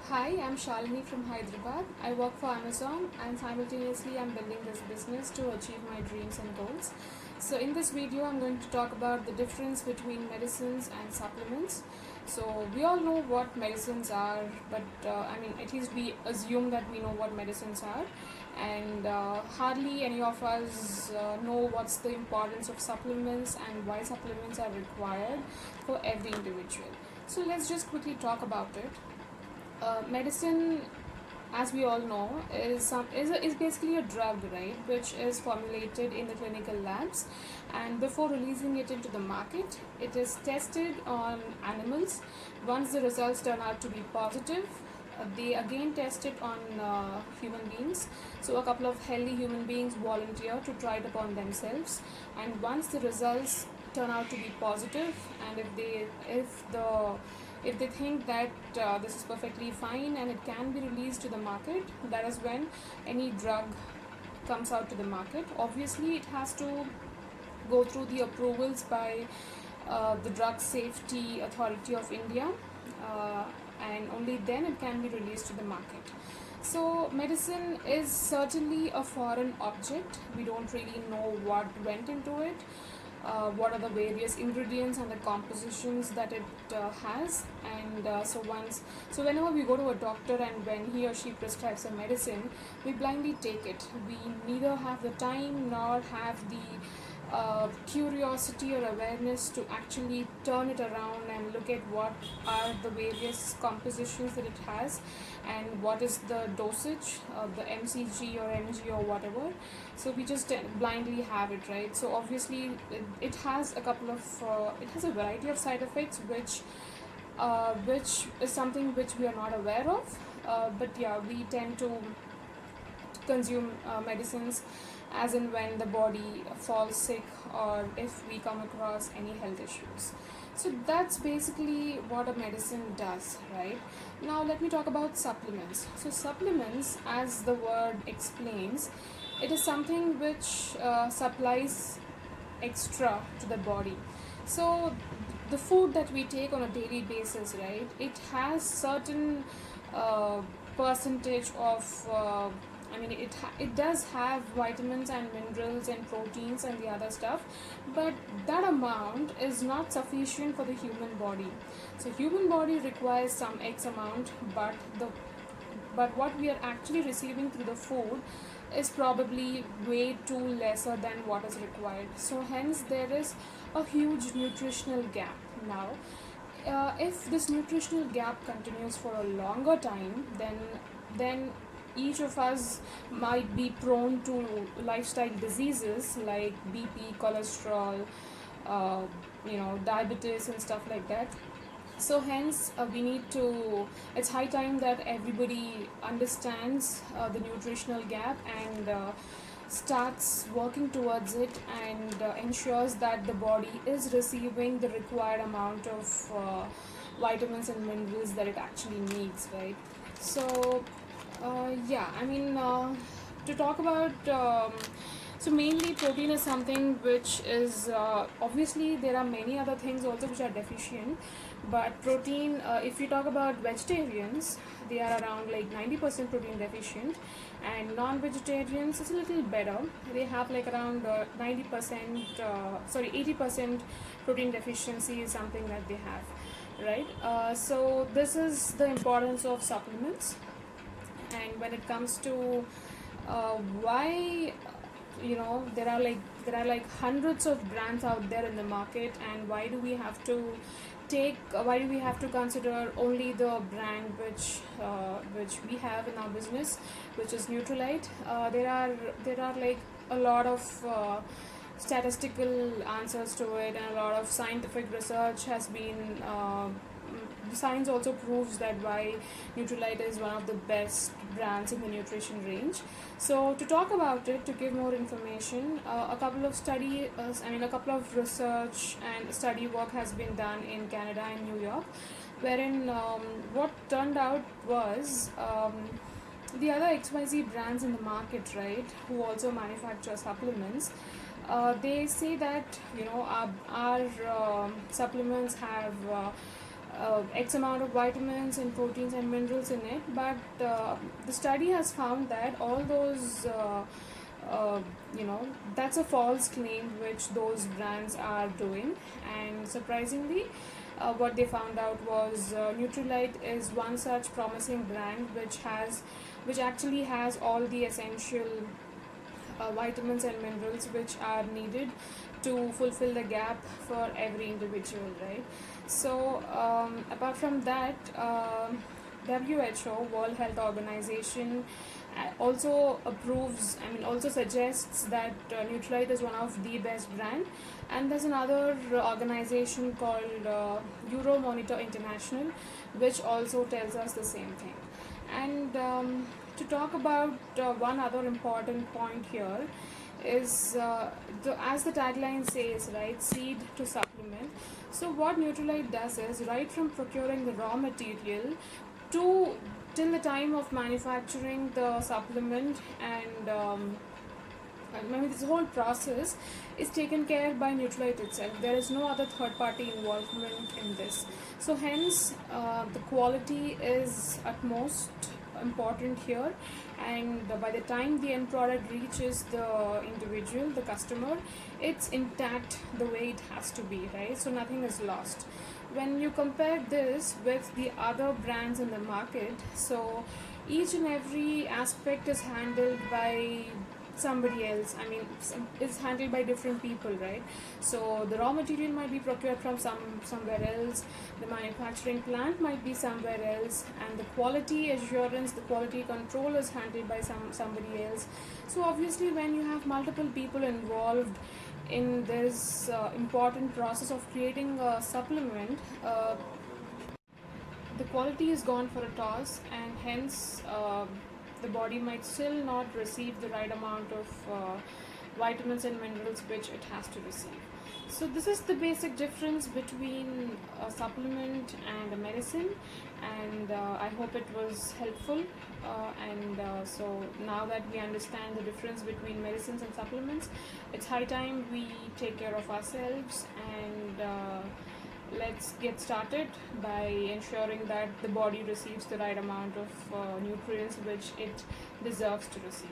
Hi, I'm Shalini from Hyderabad. I work for Amazon and simultaneously I'm building this business to achieve my dreams and goals. So in this video I'm going to talk about the difference between medicines and supplements. So we all know what medicines are, but at least we assume that we know what medicines are, and hardly any of us know what's the importance of supplements and why supplements are required for every individual. So let's just quickly talk about it. Medicine, as we all know, is basically a drug, right, which is formulated in the clinical labs, and before releasing it into the market it is tested on animals. Once the results turn out to be positive, they again test it on human beings. So a couple of healthy human beings volunteer to try it upon themselves, and once the results turn out to be positive, and if they think that this is perfectly fine and it can be released to the market, that is when any drug comes out to the market. Obviously it has to go through the approvals by the Drug Safety Authority of India, uh, and only then it can be released to the market. So medicine is certainly a foreign object. We don't really know what went into it, what are the various ingredients and the compositions that it has. And so whenever we go to a doctor and when he or she prescribes a medicine, we blindly take it. We neither have the time nor have the curiosity or awareness to actually turn it around and look at what are the various compositions that it has and what is the dosage, the mcg or mg or whatever. So we just blindly have it, right? So obviously it has a couple of it has a variety of side effects, which is something which we are not aware of, but yeah, we tend to consume medicines as and when the body falls sick or if we come across any health issues. So that's basically what a medicine does, right? Now let me talk about supplements. So supplements, as the word explains, it is something which supplies extra to the body. So the food that we take on a daily basis, right, it has certain uh, percentage of it does have vitamins and minerals and proteins and the other stuff, but that amount is not sufficient for the human body. So human body requires some x amount, but what we are actually receiving through the food is probably way too lesser than what is required. So hence there is a huge nutritional gap. Now if this nutritional gap continues for a longer time, then each of us might be prone to lifestyle diseases like bp, cholesterol, uh, diabetes and stuff like that. So hence we need to, it's high time that everybody understands the nutritional gap and starts working towards it, and ensures that the body is receiving the required amount of vitamins and minerals that it actually needs, right? So to talk about so mainly protein is something which is obviously there are many other things also which are deficient, but protein, if you talk about vegetarians, they are around like 90% protein deficient, and non-vegetarians is a little better. They have like around 90% 80% protein deficiency is something that they have, right? So this is the importance of supplements. And when it comes to why, there are like hundreds of brands out there in the market, and why do we have to consider only the brand which we have in our business, which is Neutralite? There are like a lot of statistical answers to it, and a lot of scientific research has been the science also proves that why Nutrilite is one of the best brands in the nutrition range. So to talk about it, to give more information, a couple of research and study work has been done in Canada and New York, wherein what turned out was the other XYZ brands in the market, right, who also manufacture supplements, they say that our supplements have X amount of vitamins and proteins and minerals in it, but the study has found that all those uh, you know that's a false claim which those brands are doing. And surprisingly, what they found out was Nutrilite is one such promising brand which actually has all the essential vitamins and minerals which are needed to fulfill the gap for every individual, right? So apart from that, WHO, World Health Organization, also approves, I mean, also suggests that Nutrilite is one of the best brand. And there's another organization called Euromonitor International, which also tells us the same thing. And to talk about one other important point here is as the tagline says, right, seed to supplement. So what Nutrilite does is, right from procuring the raw material to till the time of manufacturing the supplement, and I mean, this whole process is taken care by Nutrilite itself. There is no other third party involvement in this. So hence, the quality is at most important here, and by the time the end product reaches the individual, the customer, it's intact the way it has to be, right? So nothing is lost. When you compare this with the other brands in the market, so each and every aspect is handled by somebody else. I mean, it's handled by different people, right? So the raw material might be procured from somewhere else, the manufacturing plant might be somewhere else, and the quality assurance, the quality control is handled by somebody else. So obviously, when you have multiple people involved in this important process of creating a supplement, the quality is gone for a toss, and hence the body might still not receive the right amount of vitamins and minerals which it has to receive. So this is the basic difference between a supplement and a medicine, and I hope it was helpful. So now that we understand the difference between medicines and supplements, it's high time we take care of ourselves, and let's get started by ensuring that the body receives the right amount of nutrients which it deserves to receive.